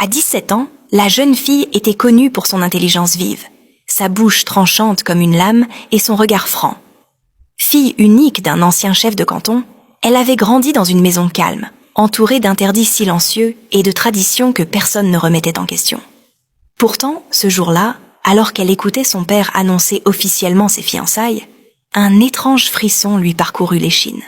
À 17 ans, la jeune fille était connue pour son intelligence vive, sa bouche tranchante comme une lame et son regard franc. Fille unique d'un ancien chef de canton, elle avait grandi dans une maison calme, entourée d'interdits silencieux et de traditions que personne ne remettait en question. Pourtant, ce jour-là, alors qu'elle écoutait son père annoncer officiellement ses fiançailles, un étrange frisson lui parcourut l'échine.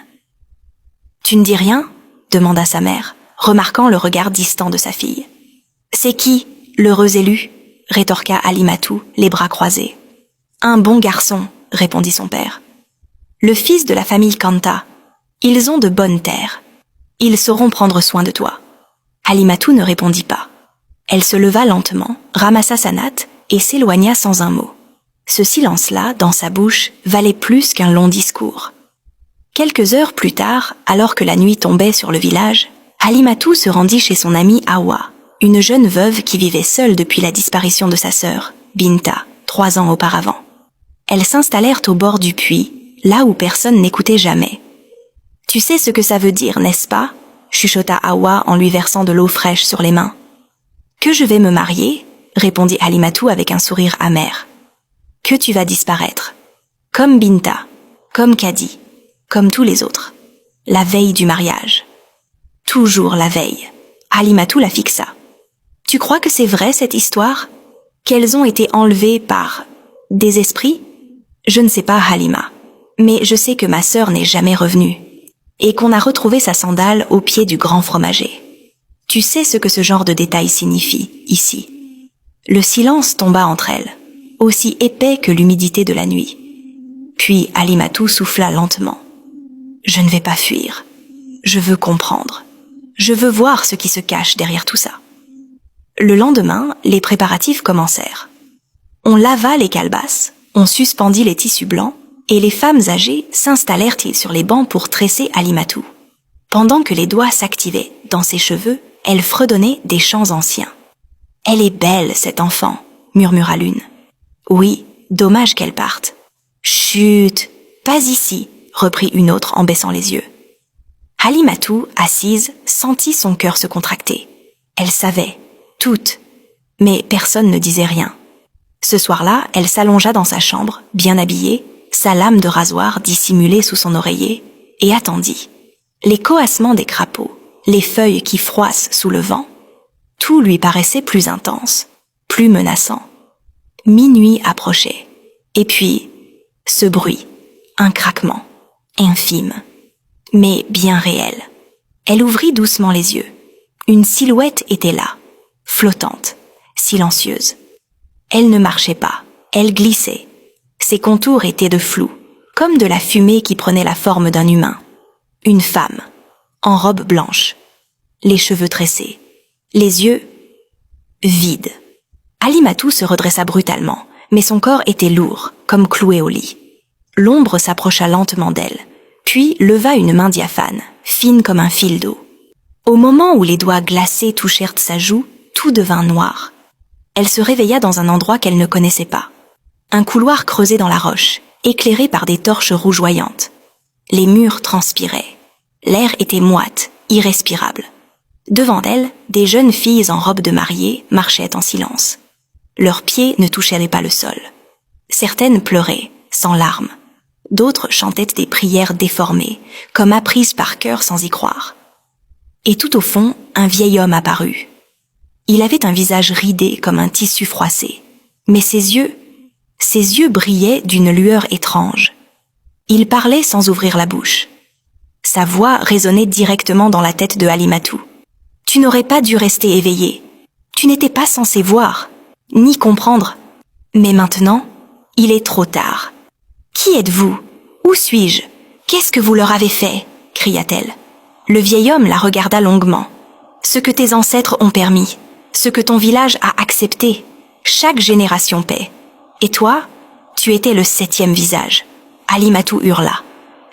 « Tu ne dis rien ?» demanda sa mère, remarquant le regard distant de sa fille. « C'est qui, l'heureux élu ?» rétorqua Halimatu, les bras croisés. « Un bon garçon » répondit son père. « Le fils de la famille Kanta. Ils ont de bonnes terres. Ils sauront prendre soin de toi. » Halimatu ne répondit pas. Elle se leva lentement, ramassa sa natte et s'éloigna sans un mot. Ce silence-là, dans sa bouche, valait plus qu'un long discours. Quelques heures plus tard, alors que la nuit tombait sur le village, Halimatu se rendit chez son amie Hawa, une jeune veuve qui vivait seule depuis la disparition de sa sœur, Binta, 3 ans auparavant. Elles s'installèrent au bord du puits, là où personne n'écoutait jamais. « Tu sais ce que ça veut dire, n'est-ce pas ?» chuchota Hawa en lui versant de l'eau fraîche sur les mains. « Que je vais me marier ?» répondit Halimatu avec un sourire amer. « Que tu vas disparaître. Comme Binta, comme Kadi, comme tous les autres. La veille du mariage. » Toujours la veille. Halimatu la fixa. « Tu crois que c'est vrai cette histoire? Qu'elles ont été enlevées par des esprits? Je ne sais pas, Halima, mais je sais que ma sœur n'est jamais revenue et qu'on a retrouvé sa sandale au pied du grand fromager. Tu sais ce que ce genre de détail signifie, ici. » Le silence tomba entre elles, aussi épais que l'humidité de la nuit. Puis Halimatu souffla lentement. « Je ne vais pas fuir. Je veux comprendre. Je veux voir ce qui se cache derrière tout ça. » Le lendemain, les préparatifs commencèrent. On lava les calebasses, on suspendit les tissus blancs, et les femmes âgées s'installèrent sur les bancs pour tresser Halimatu. Pendant que les doigts s'activaient dans ses cheveux, elle fredonnait des chants anciens. « Elle est belle, cette enfant !» murmura l'une. « Oui, dommage qu'elle parte. »« Chut, pas ici !» reprit une autre en baissant les yeux. Halimatu, assise, sentit son cœur se contracter. Elle savait, toute, mais personne ne disait rien. Ce soir-là, elle s'allongea dans sa chambre, bien habillée, sa lame de rasoir dissimulée sous son oreiller, et attendit. Les coassements des crapauds, les feuilles qui froissent sous le vent, tout lui paraissait plus intense, plus menaçant. Minuit approchait. Et puis, ce bruit, un craquement, infime, mais bien réel. Elle ouvrit doucement les yeux. Une silhouette était là, flottante, silencieuse. Elle ne marchait pas, elle glissait. Ses contours étaient de flou, comme de la fumée qui prenait la forme d'un humain. Une femme, en robe blanche, les cheveux tressés, les yeux vides. Halimatu se redressa brutalement, mais son corps était lourd, comme cloué au lit. L'ombre s'approcha lentement d'elle, puis leva une main diaphane, fine comme un fil d'eau. Au moment où les doigts glacés touchèrent sa joue, tout devint noir. Elle se réveilla dans un endroit qu'elle ne connaissait pas. Un couloir creusé dans la roche, éclairé par des torches rougeoyantes. Les murs transpiraient. L'air était moite, irrespirable. Devant elle, des jeunes filles en robe de mariée marchaient en silence. Leurs pieds ne touchaient pas le sol. Certaines pleuraient, sans larmes. D'autres chantaient des prières déformées, comme apprises par cœur sans y croire. Et tout au fond, un vieil homme apparut. Il avait un visage ridé comme un tissu froissé, mais ses yeux brillaient d'une lueur étrange. Il parlait sans ouvrir la bouche. Sa voix résonnait directement dans la tête de Halimatu. « Tu n'aurais pas dû rester éveillé. Tu n'étais pas censé voir, ni comprendre. Mais maintenant, il est trop tard. Qui êtes-vous? Où suis-je? Qu'est-ce que vous leur avez fait ?» cria-t-elle. Le vieil homme la regarda longuement. « Ce que tes ancêtres ont permis, ce que ton village a accepté, chaque génération paie. Et toi, tu étais le 7e visage. » Halimatu hurla.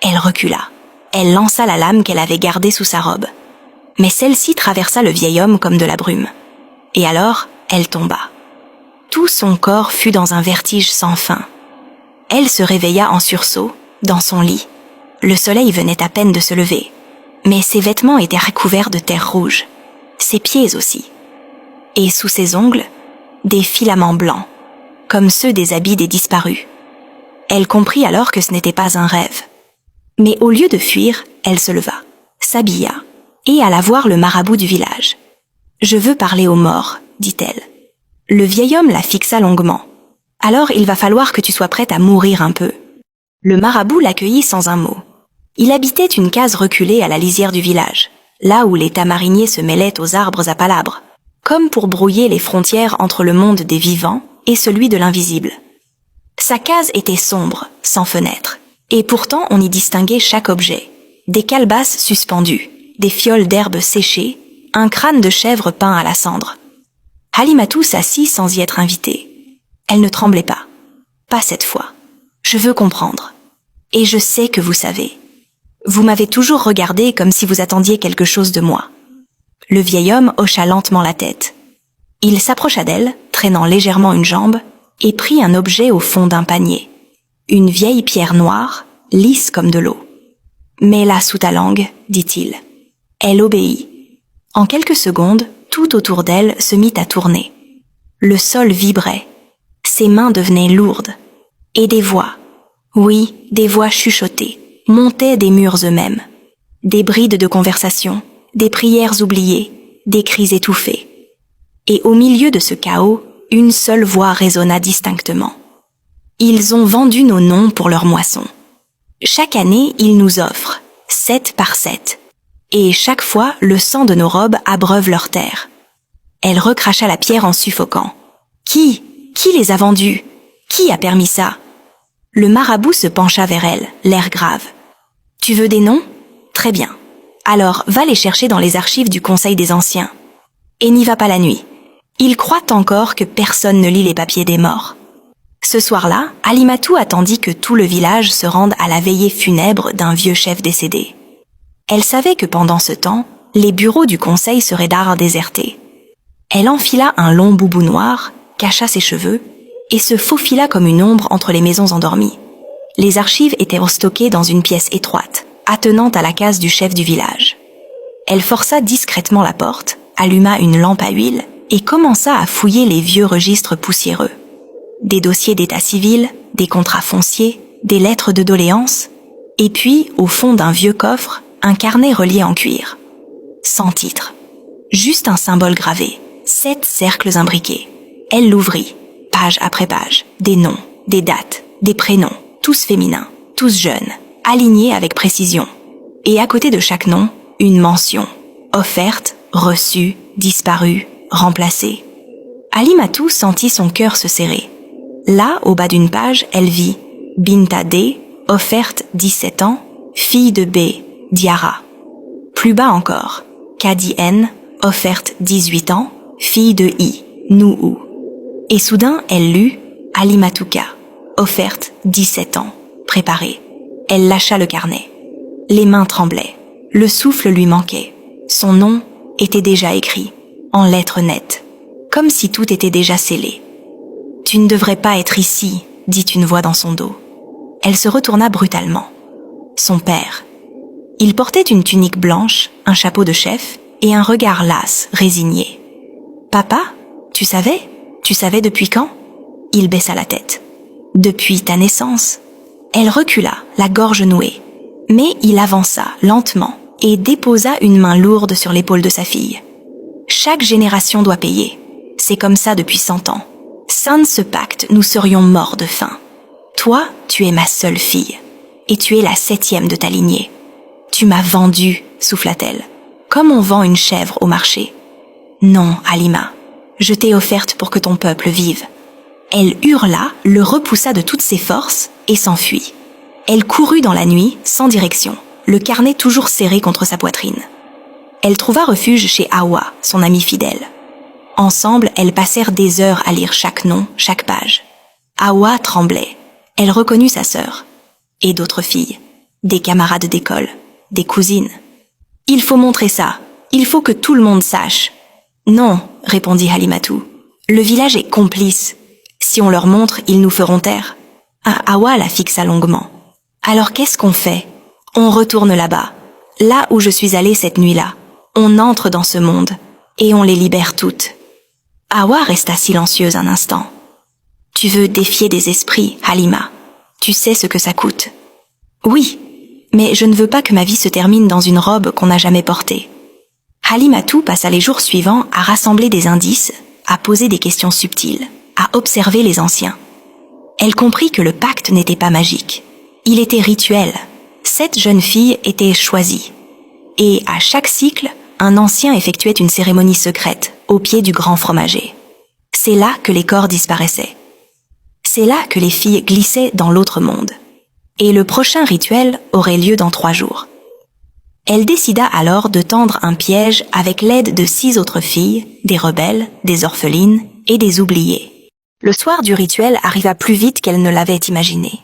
Elle recula. Elle lança la lame qu'elle avait gardée sous sa robe. Mais celle-ci traversa le vieil homme comme de la brume. Et alors, elle tomba. Tout son corps fut dans un vertige sans fin. Elle se réveilla en sursaut, dans son lit. Le soleil venait à peine de se lever. Mais ses vêtements étaient recouverts de terre rouge. Ses pieds aussi. et sous ses ongles, des filaments blancs, comme ceux des habits des disparus. Elle comprit alors que ce n'était pas un rêve. Mais au lieu de fuir, elle se leva, s'habilla, et alla voir le marabout du village. « Je veux parler aux morts, dit-elle. Le vieil homme la fixa longuement. « Alors il va falloir que tu sois prête à mourir un peu. » Le marabout l'accueillit sans un mot. Il habitait une case reculée à la lisière du village, là où les tamariniers se mêlaient aux arbres à palabres, comme pour brouiller les frontières entre le monde des vivants et celui de l'invisible. Sa case était sombre, sans fenêtre, et pourtant on y distinguait chaque objet. Des calebasses suspendues, des fioles d'herbes séchées, un crâne de chèvre peint à la cendre. Halimatou s'assit sans y être invitée. Elle ne tremblait pas. Pas cette fois. Je veux comprendre. Et je sais que vous savez. Vous m'avez toujours regardé comme si vous attendiez quelque chose de moi. Le vieil homme hocha lentement la tête. Il s'approcha d'elle, traînant légèrement une jambe, et prit un objet au fond d'un panier. Une vieille pierre noire, lisse comme de l'eau. « Mets-la sous ta langue, dit-il. » Elle obéit. En quelques secondes, tout autour d'elle se mit à tourner. Le sol vibrait. Ses mains devenaient lourdes. Et des voix, oui, des voix chuchotées, montaient des murs eux-mêmes. Des brides de conversation, des prières oubliées, des cris étouffés. Et au milieu de ce chaos, une seule voix résonna distinctement. Ils ont vendu nos noms pour leur moisson. Chaque année, ils nous offrent, 7 par 7. Et chaque fois, le sang de nos robes abreuve leur terre. Elle recracha la pierre en suffoquant. Qui les a vendus? Qui a permis ça? Le marabout se pencha vers elle, l'air grave. Tu veux des noms? Très bien. Alors, va les chercher dans les archives du Conseil des Anciens. Et n'y va pas la nuit. Ils croient encore que personne ne lit les papiers des morts. Ce soir-là, Halimatou attendit que tout le village se rende à la veillée funèbre d'un vieux chef décédé. Elle savait que pendant ce temps, les bureaux du conseil seraient d'art désertés. Elle enfila un long boubou noir, cacha ses cheveux, et se faufila comme une ombre entre les maisons endormies. Les archives étaient stockées dans une pièce étroite, attenante à la case du chef du village. Elle força discrètement la porte, alluma une lampe à huile, et commença à fouiller les vieux registres poussiéreux. Des dossiers d'état civil, des contrats fonciers, des lettres de doléances, et puis, au fond d'un vieux coffre, un carnet relié en cuir. Sans titre. Juste un symbole gravé. 7 cercles imbriqués. Elle l'ouvrit. Page après page. Des noms, des dates, des prénoms. Tous féminins, tous jeunes. Alignés avec précision. Et à côté de chaque nom, une mention. Offerte, reçue, disparue, remplacée. Halimatou sentit son cœur se serrer. Là, au bas d'une page, elle vit Binta D, offerte 17 ans, fille de B, Diara. Plus bas encore, Kadi N, offerte 18 ans, fille de I, Nouhou. Et soudain, elle lut Halimatouka, offerte 17 ans, préparée. Elle lâcha le carnet. Les mains tremblaient. Le souffle lui manquait. Son nom était déjà écrit, en lettres nettes, comme si tout était déjà scellé. « Tu ne devrais pas être ici », dit une voix dans son dos. Elle se retourna brutalement. Son père. Il portait une tunique blanche, un chapeau de chef et un regard las, résigné. « Papa, tu savais? Tu savais depuis quand ?» Il baissa la tête. « Depuis ta naissance. » Elle recula, la gorge nouée. Mais il avança, lentement, et déposa une main lourde sur l'épaule de sa fille. « Chaque génération doit payer. C'est comme ça depuis 100 ans. Sans ce pacte, nous serions morts de faim. Toi, tu es ma seule fille. Et tu es la 7e de ta lignée. Tu m'as vendue, souffla-t-elle, comme on vend une chèvre au marché. Non, Halima, je t'ai offerte pour que ton peuple vive. » Elle hurla, le repoussa de toutes ses forces et s'enfuit. Elle courut dans la nuit, sans direction, le carnet toujours serré contre sa poitrine. Elle trouva refuge chez Hawa, son amie fidèle. Ensemble, elles passèrent des heures à lire chaque nom, chaque page. Hawa tremblait. Elle reconnut sa sœur. Et d'autres filles. Des camarades d'école. Des cousines. « Il faut montrer ça. Il faut que tout le monde sache. »« Non, » répondit Halimatou. « Le village est complice. Si on leur montre, ils nous feront taire. » Hawa la fixa longuement. « Alors qu'est-ce qu'on fait? On retourne là-bas. Là où je suis allée cette nuit-là. On entre dans ce monde. Et on les libère toutes. » Hawa resta silencieuse un instant. « Tu veux défier des esprits, Halima. Tu sais ce que ça coûte. »« Oui, mais je ne veux pas que ma vie se termine dans une robe qu'on n'a jamais portée. » Halimatou passa les jours suivants à rassembler des indices, à poser des questions subtiles, à observer les anciens. Elle comprit que le pacte n'était pas magique. Il était rituel. 7 jeunes filles étaient choisies. Et à chaque cycle, un ancien effectuait une cérémonie secrète au pied du grand fromager. C'est là que les corps disparaissaient. C'est là que les filles glissaient dans l'autre monde. Et le prochain rituel aurait lieu dans 3 jours. Elle décida alors de tendre un piège avec l'aide de 6 autres filles, des rebelles, des orphelines et des oubliées. Le soir du rituel arriva plus vite qu'elle ne l'avait imaginé.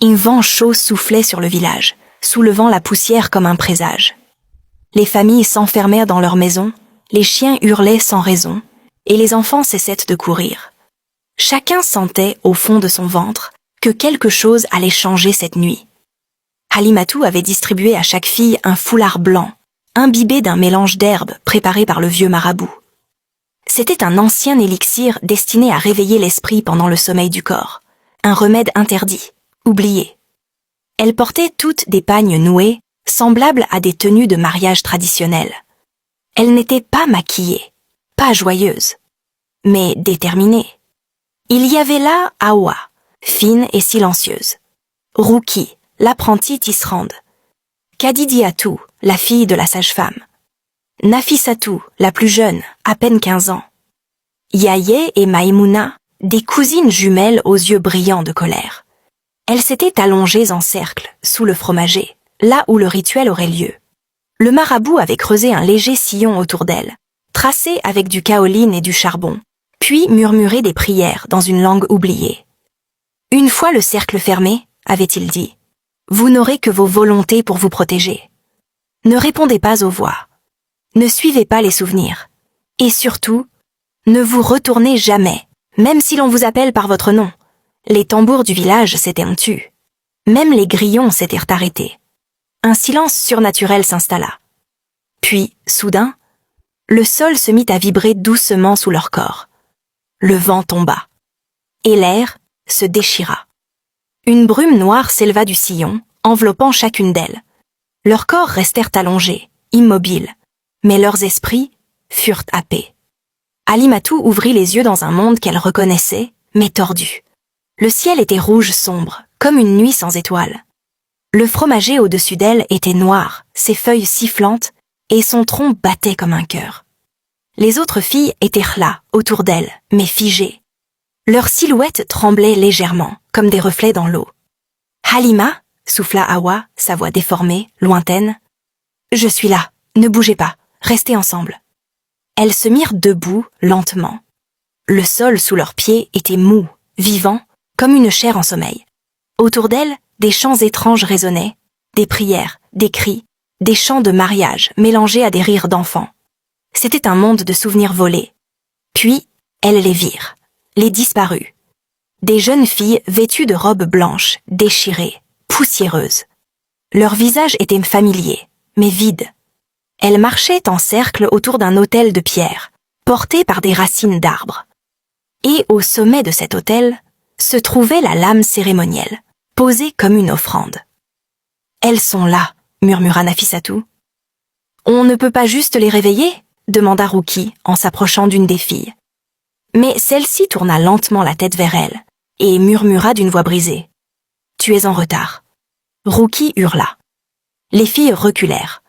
Un vent chaud soufflait sur le village, soulevant la poussière comme un présage. Les familles s'enfermèrent dans leurs maisons, les chiens hurlaient sans raison, et les enfants cessaient de courir. Chacun sentait, au fond de son ventre, que quelque chose allait changer cette nuit. Halimatou avait distribué à chaque fille un foulard blanc, imbibé d'un mélange d'herbes préparé par le vieux marabout. C'était un ancien élixir destiné à réveiller l'esprit pendant le sommeil du corps, un remède interdit, oublié. Elles portaient toutes des pagnes nouées, semblables à des tenues de mariage traditionnelles. Elles n'étaient pas maquillées, pas joyeuses, mais déterminées. Il y avait là Hawa, fine et silencieuse, Ruki, l'apprentie tisserande, Kadidiatou, la fille de la sage-femme, Nafisatou, la plus jeune, à peine 15 ans, Yaye et Maïmouna, des cousines jumelles aux yeux brillants de colère. Elles s'étaient allongées en cercle, sous le fromager, là où le rituel aurait lieu. Le marabout avait creusé un léger sillon autour d'elles, tracé avec du kaolin et du charbon, puis murmuré des prières dans une langue oubliée. « Une fois le cercle fermé, avait-il dit, vous n'aurez que vos volontés pour vous protéger. Ne répondez pas aux voix. Ne suivez pas les souvenirs. Et surtout, ne vous retournez jamais, même si l'on vous appelle par votre nom. Les tambours du village s'étaient tus. Même les grillons s'étaient arrêtés. Un silence surnaturel s'installa. Puis, soudain, le sol se mit à vibrer doucement sous leur corps. Le vent tomba. Et l'air se déchira. Une brume noire s'éleva du sillon, enveloppant chacune d'elles. Leurs corps restèrent allongés, immobiles, mais leurs esprits furent happés. Halimatou ouvrit les yeux dans un monde qu'elle reconnaissait, mais tordu. Le ciel était rouge sombre, comme une nuit sans étoiles. Le fromager au-dessus d'elle était noir, ses feuilles sifflantes, et son tronc battait comme un cœur. Les autres filles étaient là, autour d'elle, mais figées. Leurs silhouettes tremblaient légèrement, comme des reflets dans l'eau. « Halima » souffla Hawa, sa voix déformée, lointaine. « Je suis là, ne bougez pas, restez ensemble. » Elles se mirent debout, lentement. Le sol sous leurs pieds était mou, vivant, comme une chair en sommeil. Autour d'elles, des chants étranges résonnaient, des prières, des cris, des chants de mariage mélangés à des rires d'enfants. C'était un monde de souvenirs volés. Puis, elles les virent, les disparues. Des jeunes filles vêtues de robes blanches, déchirées, poussiéreuses. Leurs visages étaient familiers, mais vides. Elles marchaient en cercle autour d'un autel de pierre, porté par des racines d'arbres. Et au sommet de cet autel se trouvait la lame cérémonielle, posée comme une offrande. « Elles sont là », murmura Nafisatou. « On ne peut pas juste les réveiller ?» demanda Ruki en s'approchant d'une des filles. Mais celle-ci tourna lentement la tête vers elle et murmura d'une voix brisée. « Tu es en retard. » Ruki hurla. Les filles reculèrent.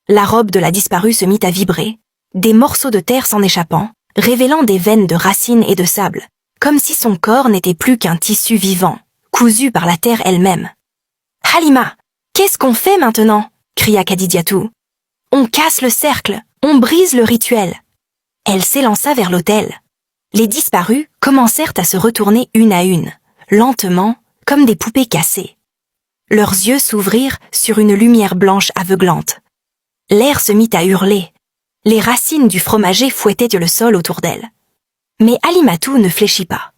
La robe de la disparue se mit à vibrer, des morceaux de terre s'en échappant, révélant des veines de racines et de sable, comme si son corps n'était plus qu'un tissu vivant, cousu par la terre elle-même. « Halima, qu'est-ce qu'on fait maintenant ?» cria Kadidiatou. « On casse le cercle, on brise le rituel. » Elle s'élança vers l'autel. Les disparues commencèrent à se retourner une à une, lentement, comme des poupées cassées. Leurs yeux s'ouvrirent sur une lumière blanche aveuglante. L'air se mit à hurler. Les racines du fromager fouettaient le sol autour d'elle. Mais Halimatou ne fléchit pas.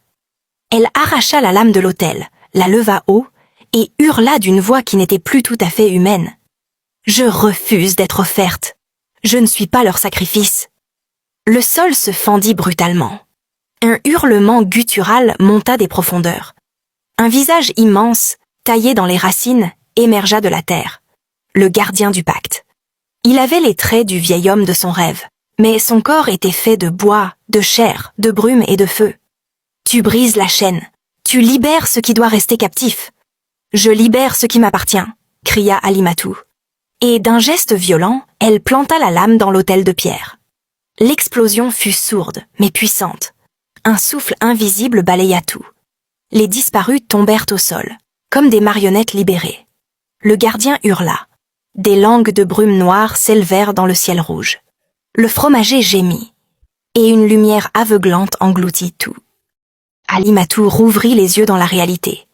Elle arracha la lame de l'autel, la leva haut et hurla d'une voix qui n'était plus tout à fait humaine. « Je refuse d'être offerte. Je ne suis pas leur sacrifice. » Le sol se fendit brutalement. Un hurlement guttural monta des profondeurs. Un visage immense, taillé dans les racines, émergea de la terre. Le gardien du pacte. Il avait les traits du vieil homme de son rêve, mais son corps était fait de bois, de chair, de brume et de feu. Tu brises la chaîne. Tu libères ce qui doit rester captif. Je libère ce qui m'appartient, cria Halimatu. Et d'un geste violent, elle planta la lame dans l'autel de pierre. L'explosion fut sourde, mais puissante. Un souffle invisible balaya tout. Les disparus tombèrent au sol, comme des marionnettes libérées. Le gardien hurla. Des langues de brume noire s'élevèrent dans le ciel rouge. Le fromager gémit, et une lumière aveuglante engloutit tout. Halimatu rouvrit les yeux dans la réalité.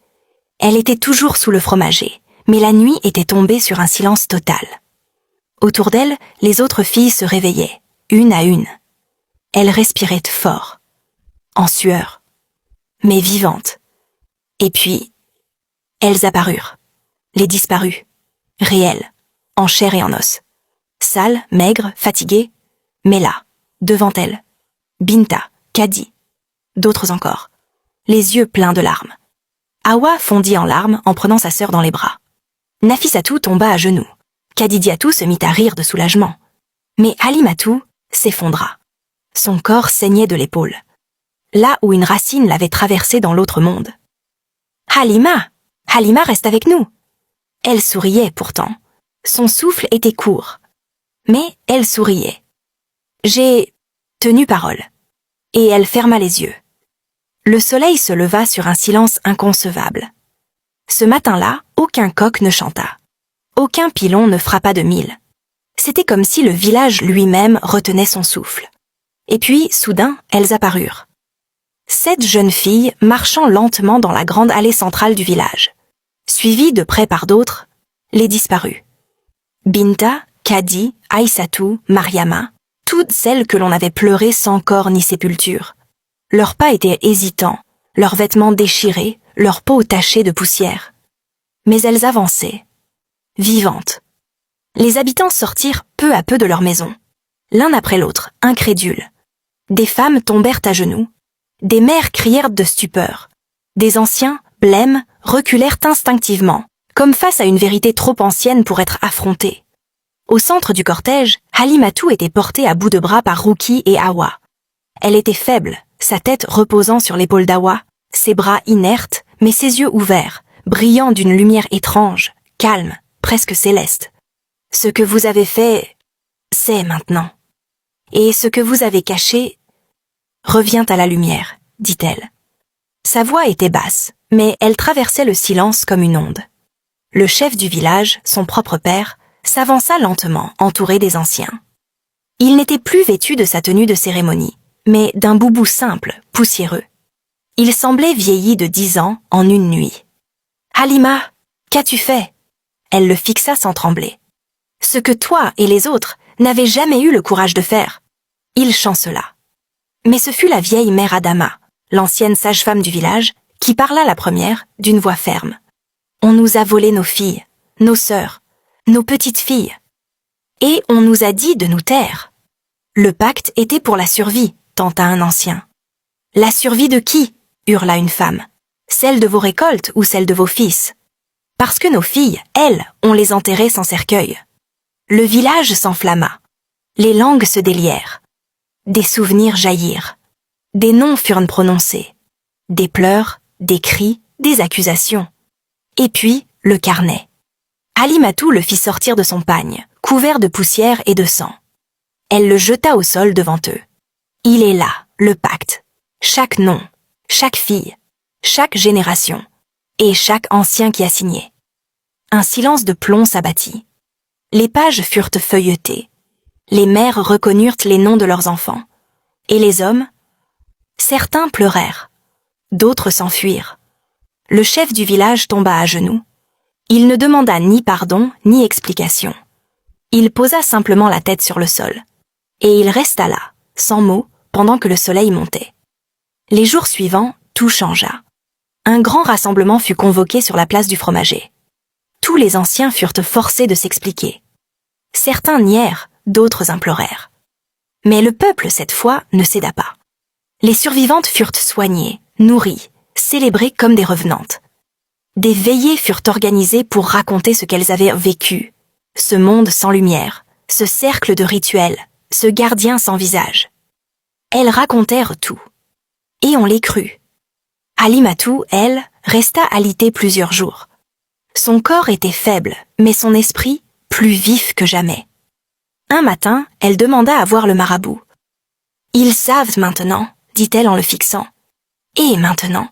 Elle était toujours sous le fromager, mais la nuit était tombée sur un silence total. Autour d'elle, les autres filles se réveillaient, une à une. Elles respiraient fort, en sueur, mais vivantes. Et puis, elles apparurent, les disparus, réelles, en chair et en os. Sales, maigres, fatiguées, mais là, devant elles, Binta, Kadi, d'autres encore, les yeux pleins de larmes. Hawa fondit en larmes en prenant sa sœur dans les bras. Nafissatou tomba à genoux. Kadidiatou se mit à rire de soulagement. Mais Halimatu s'effondra. Son corps saignait de l'épaule, là où une racine l'avait traversé dans l'autre monde. « Halima reste avec nous !» Elle souriait pourtant. Son souffle était court. Mais elle souriait. J'ai tenu parole. Et elle ferma les yeux. Le soleil se leva sur un silence inconcevable. Ce matin-là, aucun coq ne chanta. Aucun pilon ne frappa de mille. C'était comme si le village lui-même retenait son souffle. Et puis, soudain, elles apparurent. 7 jeunes filles marchant lentement dans la grande allée centrale du village, suivies de près par d'autres, les disparus. Binta, Kadi, Aïssatou, Mariama, toutes celles que l'on avait pleurées sans corps ni sépulture. Leurs pas étaient hésitants, leurs vêtements déchirés, leur peau tachée de poussière. Mais elles avançaient, vivantes. Les habitants sortirent peu à peu de leur maison, l'un après l'autre, incrédules. Des femmes tombèrent à genoux, des mères crièrent de stupeur, des anciens, blêmes, reculèrent instinctivement, comme face à une vérité trop ancienne pour être affrontée. Au centre du cortège, Halimatu était portée à bout de bras par Ruki et Hawa. Elle était faible, sa tête reposant sur l'épaule d'Hawa, ses bras inertes, mais ses yeux ouverts, brillant d'une lumière étrange, calme, presque céleste. Ce que vous avez fait, c'est maintenant. Et ce que vous avez caché revient à la lumière, dit-elle. Sa voix était basse, mais elle traversait le silence comme une onde. Le chef du village, son propre père, s'avança lentement, entouré des anciens. Il n'était plus vêtu de sa tenue de cérémonie, mais d'un boubou simple, poussiéreux. Il semblait vieilli de 10 ans en une nuit. « Halima, qu'as-tu fait ?» Elle le fixa sans trembler. « Ce que toi et les autres n'avaient jamais eu le courage de faire. » Il chancela. Mais ce fut la vieille mère Adama, l'ancienne sage-femme du village, qui parla la première d'une voix ferme. « On nous a volé nos filles, nos sœurs, nos petites filles. Et on nous a dit de nous taire. Le pacte était pour la survie, tenta un ancien. « La survie de qui ?» hurla une femme. « Celle de vos récoltes ou celle de vos fils ? Parce que nos filles, elles, on les enterrait sans cercueil. » Le village s'enflamma. Les langues se délièrent. Des souvenirs jaillirent. Des noms furent prononcés. Des pleurs, des cris, des accusations. Et puis, le carnet. Halimatu le fit sortir de son pagne, couvert de poussière et de sang. Elle le jeta au sol devant eux. Il est là, le pacte. Chaque nom, chaque fille, chaque génération, et chaque ancien qui a signé. Un silence de plomb s'abattit. Les pages furent feuilletées. Les mères reconnurent les noms de leurs enfants. Et les hommes? Certains pleurèrent. D'autres s'enfuirent. Le chef du village tomba à genoux. Il ne demanda ni pardon ni explication. Il posa simplement la tête sur le sol. Et il resta là, sans mots, pendant que le soleil montait. Les jours suivants, tout changea. Un grand rassemblement fut convoqué sur la place du fromager. Tous les anciens furent forcés de s'expliquer. Certains nièrent, d'autres implorèrent. Mais le peuple, cette fois, ne céda pas. Les survivantes furent soignées, nourries, célébrées comme des revenantes. Des veillées furent organisées pour raconter ce qu'elles avaient vécu, ce monde sans lumière, ce cercle de rituels, ce gardien sans visage. Elles racontèrent tout. Et on les crut. Alimatou, elle, resta alitée plusieurs jours. Son corps était faible, mais son esprit plus vif que jamais. Un matin, elle demanda à voir le marabout. « Ils savent maintenant, dit-elle en le fixant. Et maintenant ?»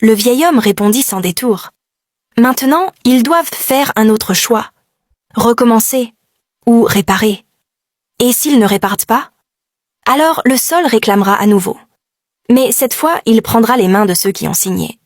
Le vieil homme répondit sans détour. « Maintenant, ils doivent faire un autre choix. Recommencer ou réparer. Et s'ils ne réparent pas, alors le sol réclamera à nouveau. Mais cette fois, il prendra les mains de ceux qui ont signé.